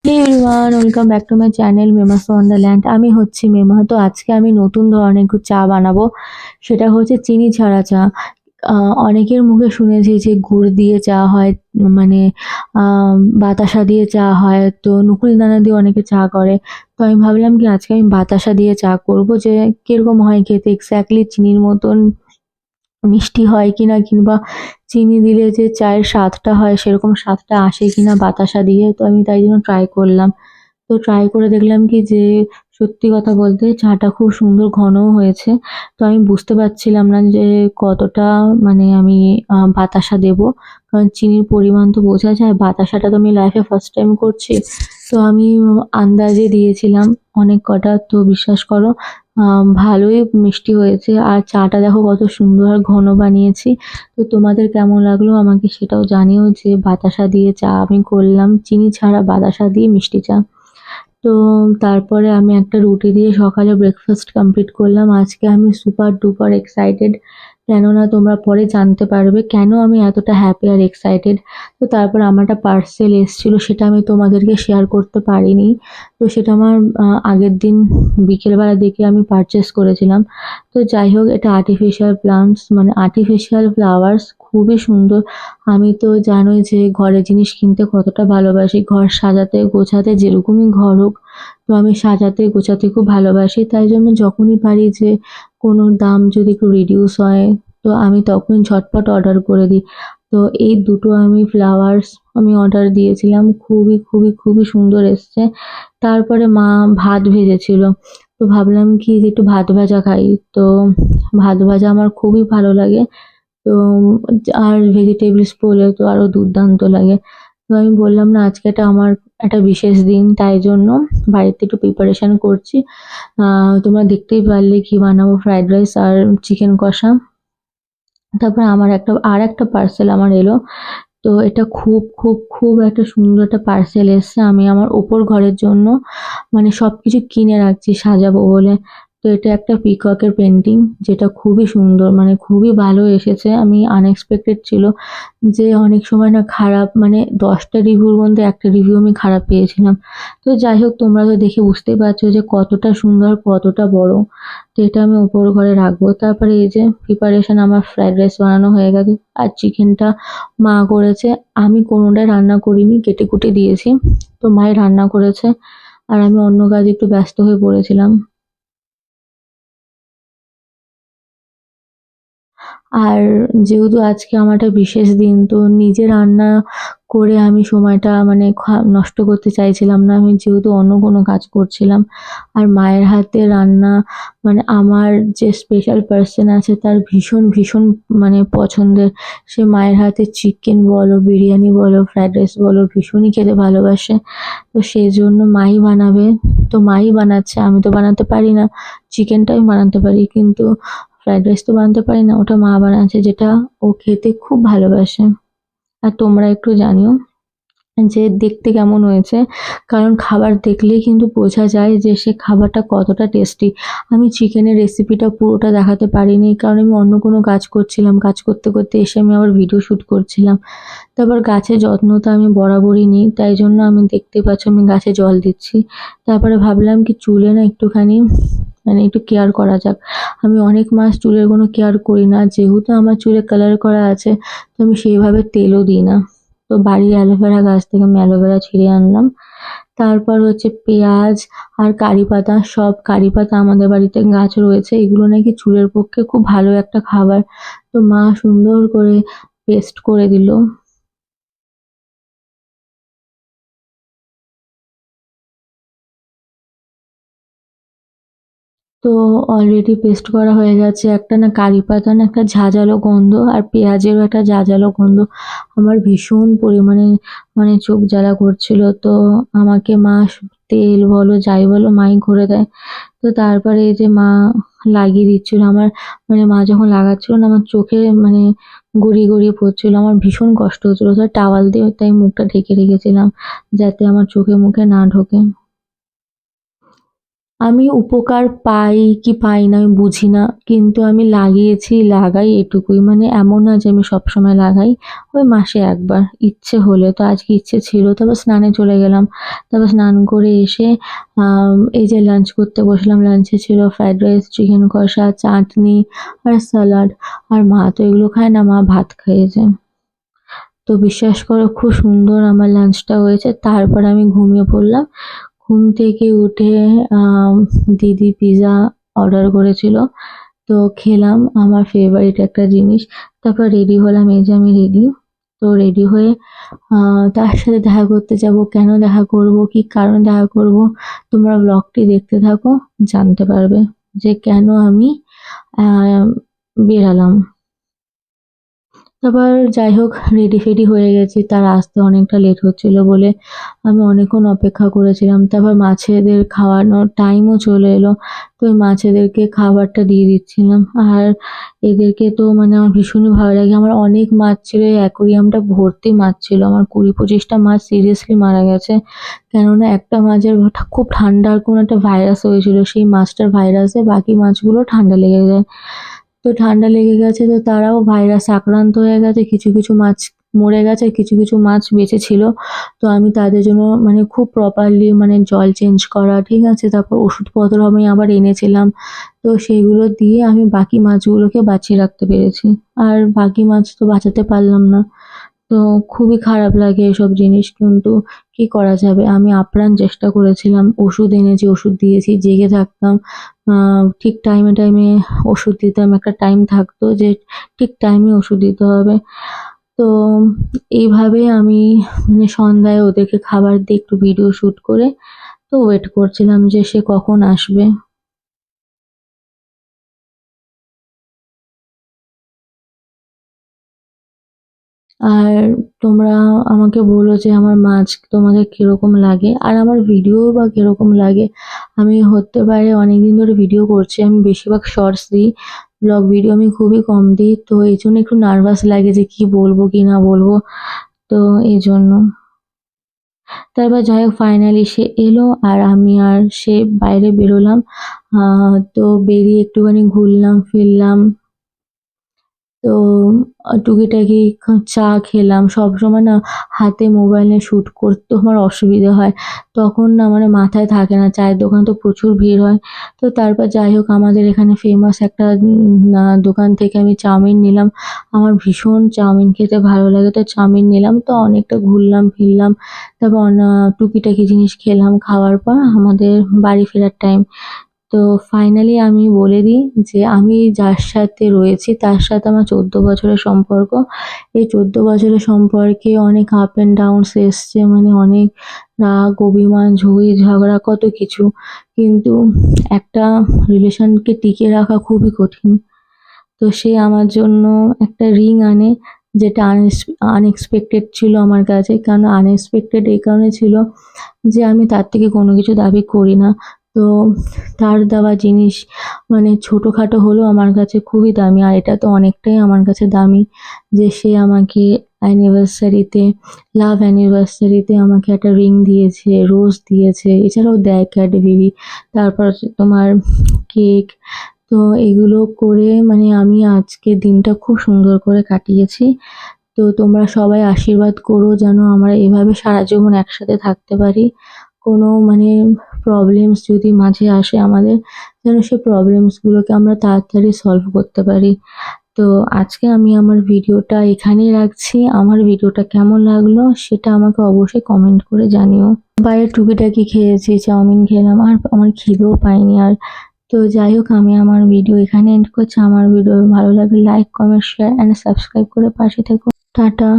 Hey everyone, welcome back to my channel Mema's wonderland. আমি হচ্ছি মেমা। তো আজকে আমি নতুন ধরনের একটু চা বানাবো। সেটা হচ্ছে চিনি ছাড়া চা। অনেকের মুখে শুনেছি যে গুড় দিয়ে চা হয়, মানে বাতাসা দিয়ে চা হয়, তো নকুলদানা দিয়ে অনেকে চা করে। তো আমি ভাবলাম কি আজকে আমি বাতাসা দিয়ে চা করবো, যে কিরকম হয় খেতে, এক্স্যাক্টলি চিনির মতন মিষ্টি হয় কিনা, কিংবা চিনি দিলে যে চায়ের স্বাদটা হয় সেরকম স্বাদটা আসে কিনা বাতাসা দিয়ে। তো আমি তাই জন্য ট্রাই করলাম। তো ট্রাই করে দেখলাম কি যে সত্যি কথা বলতে চাটা খুব সুন্দর ঘনও হয়েছে। তো আমি বুঝতে পারছিলাম না যে কতটা, মানে আমি বাতাসা দেবো। কারণ চিনির পরিমাণ তো বোঝা যায়, বাতাসাটা তো আমি লাইফে ফার্স্ট টাইম করছি। তো আমি আন্দাজে দিয়েছিলাম অনেক কটা। তো বিশ্বাস করো, ভালোই মিষ্টি হয়েছে। আর চাটা দেখো কত সুন্দর আর ঘন বানিয়েছি। তো তোমাদের কেমন লাগলো আমাকে সেটাও জানিও, যে বাতাসা দিয়ে চা আমি করলাম, চিনি ছাড়া বাতাসা দিয়ে মিষ্টি চা। তো তারপরে আমি একটা রুটি দিয়ে সকালে ব্রেকফাস্ট কমপ্লিট করলাম। আজকে আমি সুপার ডুপার এক্সাইটেড, কেননা তোমরা পরে জানতে পারবে কেন আমি এতটা হ্যাপি আর এক্সাইটেড। তো তারপর আমার একটা পার্সেল এসেছিল, সেটা আমি তোমাদেরকে শেয়ার করতে পারিনি। তো সেটা আমার আগের দিন বিকেলবেলা দেখে আমি পারচেস করেছিলাম। তো যাই হোক, এটা আর্টিফিশিয়াল প্লান্টস, মানে আর্টিফিশিয়াল ফ্লাওয়ার্স, খুবই সুন্দর। আমি তো জানোই যে ঘরের জিনিস কিনতে কতটা ভালোবাসি, ঘর সাজাতে গোছাতে, যেরকমই ঘর হোক। তো আমি সাজাতে গোছাতে খুব ভালোবাসি, তাই জন্য যখনই পারি যে কোনো দাম যদি একটু রিডিউস হয়, তো আমি তখনই ঝটপট অর্ডার করে দিই। তো এই দুটো আমি ফ্লাওয়ার্স আমি অর্ডার দিয়েছিলাম, খুবই খুবই খুবই সুন্দর এসছে। তারপরে মা ভাত ভেজেছিল। তো ভাবলাম কি যে একটু ভাত ভাজা খাই। তো ভাত ভাজা আমার খুবই ভালো লাগে। তো আর ভেজিটেবলস পোলে তো আরো দুর্দান্ত লাগে। তো আমি বললাম না, আজকে এটা আমার একটা বিশেষ দিন, তাই জন্য বাড়িতে একটু প্রিপারেশন করছি। তোমরা দেখতেই পারলে কি বানাবো, ফ্রাইড রাইস আর চিকেন কষা। তারপর আমার আর একটা পার্সেল আমার এলো। তো এটা খুব খুব খুব একটা সুন্দর একটা পার্সেল এসছে। আমি আমার উপর ঘরের জন্য মানে সবকিছু কিনে রাখছি সাজাবো বলে। তো এটা একটা পিককের পেন্টিং, যেটা খুবই সুন্দর, মানে খুবই ভালো এসেছে। আমি আনএক্সপেক্টেড ছিল যে অনেক সময় না খারাপ, মানে 10টা রিভিউর মধ্যে একটা রিভিউ আমি খারাপ পেয়েছিলাম। তো যাই হোক, তোমরা তো দেখে বুঝতেই পারছো যে কতটা সুন্দর, কতটা বড়। তো এটা আমি উপর ঘরে রাখবো। তারপরে এই যে প্রিপারেশন, আমার ফ্রাইড রাইস বানানো হয়ে গেছে। আর চিকেনটা মা করেছে, আমি কোনোটাই রান্না করিনি, কেটে কুটে দিয়েছি। তো মাই রান্না করেছে, আর আমি অন্য কাজে একটু ব্যস্ত হয়ে পড়েছিলাম। আর যেহেতু আজকে আমার একটা বিশেষ দিন, তো নিজে রান্না করে আমি সময়টা মানে নষ্ট করতে চাইছিলাম না। আমি যেহেতু অন্য কোনো কাজ করছিলাম, আর মায়ের হাতে রান্না, মানে আমার যে স্পেশাল পার্সন আছে তার ভীষণ ভীষণ মানে পছন্দের। সে মায়ের হাতে চিকেন বলো, বিরিয়ানি বলো, ফ্রাইড রাইস বলো, ভীষণই খেতে ভালোবাসে। তো সেই জন্য মাই বানাবে। তো মাই বানাচ্ছে, আমি তো বানাতে পারি না। চিকেনটা আমি বানাতে পারি, কিন্তু ফ্রাইড রাইস তো বানাতে পারি না, ওটা মা বানাচ্ছে, যেটা ও খেতে খুব ভালোবাসে। আর তোমরা একটু জানিও যে দেখতে কেমন হয়েছে, কারণ খাবার দেখলেই কিন্তু বোঝা যায় যে সে খাবারটা কতটা টেস্টি। আমি চিকেনের রেসিপিটা পুরোটা দেখাতে পারিনি, কারণ আমি অন্য কোনো কাজ করছিলাম, কাজ করতে করতে এসে আমি আবার ভিডিও শ্যুট করছিলাম। তারপর গাছের যত্ন তো আমি বরাবরই নিই, তাই জন্য আমি দেখতে পাচ্ছ আমি গাছে জল দিচ্ছি। তারপরে ভাবলাম কি চুলে না একটুখানি মানে একটু কেয়ার করা যাক। আমি অনেক মাস চুলের কোনো কেয়ার করি না, যেহেতু আমার চুলে কালার করা আছে, তো আমি সেইভাবে তেলও দিই না। তো বাড়ির অ্যালোভেরা গাছ থেকে আমি অ্যালোভেরা ছিঁড়ে আনলাম। তারপর হচ্ছে পেঁয়াজ আর কারি পাতা, সব কারি পাতা আমাদের বাড়িতে গাছ রয়েছে, এগুলো নাকি চুলের পক্ষে খুব ভালো একটা খাবার। তো মা সুন্দর করে পেস্ট করে দিল। তো অলরেডি পেস্ট করা হয়ে গেছে। একটা না কারি পাতা না একটা ঝাঁঝালো গন্ধ, আর পেঁয়াজেরও একটা ঝাঁঝালো গন্ধ। আমার ভীষণ পরিমাণে মানে চোখ জ্বালা করছিল। তো আমাকে মা তেল বলো যাই বলো মাই করে দেয়। তো তারপরে এই যে মা লাগিয়ে দিচ্ছিল আমার, মানে মা যখন লাগাচ্ছিল না আমার চোখে মানে গড়িয়ে গড়িয়ে পড়ছিল, আমার ভীষণ কষ্ট হচ্ছিল। তো টাওয়াল দিয়ে তাই মুখটা ঢেকে রেখেছিলাম, যাতে আমার চোখে মুখে না ঢোকে। আমি উপকার পাই কি পাই না আমি বুঝি না। কিন্তু আমি লাগিয়েছি, লাগাই এটুকুই। মানে এমন না যে আমি সবসময় লাগাই। ওই মাসে ১ বার ইচ্ছে হলে। তো আজকে ইচ্ছে ছিল। তারপর স্নানে চলে গেলাম। তারপর স্নান করে এসে এই যে লাঞ্চ করতে বসলাম। লাঞ্চে ছিল ফ্রাইড রাইস, চিকেন কষা, চাটনি আর স্যালাড। আর মা তো এগুলো খায় না, মা ভাত খেয়েছে। তো বিশ্বাস করো খুব সুন্দর আমার লাঞ্চটা হয়েছে। তারপর আমি ঘুমিয়ে পড়লাম। ঘুম থেকে উঠে আম দিদি পিজ্জা অর্ডার করেছিল। তো খেলাম, আমার ফেভারিট একটা জিনিস। তারপর রেডি হলাম, এই যে আমি রেডি। তো রেডি হয়ে তার সাথে দেখা করতে যাবো। কেন দেখা করব, কি কারণে দেখা করব, তোমরা ব্লগটি দেখতে থাকো, জানতে পারবে যে কেন আমি আ বেরালাম। তারপর যাই হোক রেডি-ফেডি হয়ে গেছি। তার আসতে অনেকটা লেট হচ্ছিল বলে আমি অনেকক্ষণ অপেক্ষা করেছিলাম। তারপর মাছেদের খাওয়ানোর টাইমও চলে এলো। তো ওই মাছেদেরকে খাবারটা দিয়ে দিচ্ছিলাম। আর এদেরকে তো মানে আমার ভীষণই ভালো লাগে। আমার অনেক মাছ ছিল, এই অ্যাকোরিয়ামটা ভর্তি মাছ ছিল। আমার ২০-২৫ টা মাছ সিরিয়াসলি মারা গেছে। কেননা একটা মাছের খুব ঠান্ডার কোনো একটা ভাইরাস হয়েছিল। সেই মাছটার ভাইরাসে বাকি মাছগুলো ঠান্ডা লেগে যায়। তো ঠান্ডা লেগে গেছে, তো তারাও ভাইরাস আক্রান্ত হয়ে গেছে। কিছু, কিছু মাছ মরে গেছে, কিছু, কিছু মাছ বেঁচে ছিল। তো আমি তাদের জন্য মানে খুব প্রপারলি মানে জল চেঞ্জ করা, ঠিক আছে? তারপর ওষুধপত্র আমি আবার এনেছিলাম। তো সেগুলো দিয়ে আমি বাকি মাছগুলোকে বাঁচিয়ে রাখতে পেরেছি। আর বাকি মাছ তো বাঁচাতে পারলাম না। তো খুবই খারাপ লাগে এসব জিনিস, কিন্তু কি করা যাবে? আমি আপ্রাণ চেষ্টা করেছিলাম। ওষুধ এনেছি, ওষুধ দিয়েছি, জেগে থাকতাম। আ ঠিক টাইমে, টাইমে ওষুধ দিতাম। একটা টাইম থাকতো যে ঠিক টাইমে ওষুধ দিতে হবে। তো এইভাবে আমি মানে সন্ধ্যায় ওদেরকে খাবার দিয়ে একটু ভিডিও শুট করে তো ওয়েট করছিলাম যে সে কখন আসবে। আর তোমরা আমাকে বলো যে আমার মাছ তোমাদের কিরকম লাগে? আর আমার ভিডিও বা কিরকম লাগে? আমি হতে পারে অনেকদিন ধরে ভিডিও করছি। আমি বেশিরভাগ শর্টস দিই। ব্লগ ভিডিও আমি খুবই কম দিই। তো এইজন্য একটু নার্ভাস লাগে যে কি বলবো কি না বলবো। তো এজন্য। তারপর যাই হোক ফাইনালি সে এলো আর আমি আর সে বাইরে বেরোলাম। আ তো বেরিয়ে একটুখানি ঘুরলাম ফিরলাম। তো টুকিটাকি চা খেলাম। সবসময় না হাতে মোবাইল নিয়ে শ্যুট করতেও আমার অসুবিধে হয়। তখন না মানে মাথায় থাকে না। চায়ের দোকানে তো প্রচুর ভিড় হয়। তো তারপর যাই হোক আমাদের এখানে ফেমাস একটা দোকান থেকে আমি চাউমিন নিলাম। আমার ভীষণ চাউমিন খেতে ভালো লাগে। তো চাউমিন নিলাম। তো অনেকটা ঘুরলাম ফিরলাম। তারপর টুকিটাকি জিনিস খেলাম। খাওয়ার পর আমাদের বাড়ি ফেরার টাইম। তো ফাইনালি আমি বলে দিই যে আমি যার সাথে রয়েছি তার সাথে আমার ১৪ বছরের সম্পর্ক। এই ১৪ বছরের সম্পর্কে অনেক আপ অ্যান্ড ডাউনস এসছে, মানে অনেক রাগ, অভিমান, ঝুঁই, ঝগড়া কত কিছু। কিন্তু একটা রিলেশনকে টিকিয়ে রাখা খুবই কঠিন। তো সে আমার জন্য একটা রিং আনে, যেটা আনএক্সপেক্টেড ছিল আমার কাছে। কারণ আনএক্সপেক্টেড এই কারণে ছিল যে আমি তার থেকে কোনো কিছু দাবি করি না। তো তার দেওয়া জিনিস মানে ছোটখাটো হলেও আমার কাছে খুবই দামি। আর এটা তো অনেকটাই আমার কাছে দামি যে সে আমাকে অ্যানিভার্সারিতে, লাভ অ্যানিভার্সারিতে আমাকে একটা রিং দিয়েছে, রোজ দিয়েছে। এছাড়াও দেয় ক্যাডবেরি, তারপর হচ্ছে তোমার কেক। তো এগুলো করে মানে আমি আজকের দিনটা খুব সুন্দর করে কাটিয়েছি। তো তোমরা সবাই আশীর্বাদ করো যেন আমরা এভাবে সারা জীবন একসাথে থাকতে পারি। কোনো মানে প্রবলেমস যদি মাঝে আসে আমাদের, যেন সেই প্রবলেমস গুলোকে আমরা তাড়াতাড়ি সলভ করতে পারি। তো আজকে আমি আমার ভিডিওটা এখানেই রাখছি। আমার ভিডিওটা কেমন লাগলো সেটা আমাকে অবশ্যই কমেন্ট করে জানিও। বাইরে টুকিটাকি খেয়েছি, চাউমিন খেলাম আর আমার খিদেও পায়নি আর। তো যাই হোক আমি আমার ভিডিও এখানে এন্ড করছি। আমার ভিডিও ভালো লাগলে like, comment, share and subscribe করে পাশে থেকো। টাটা।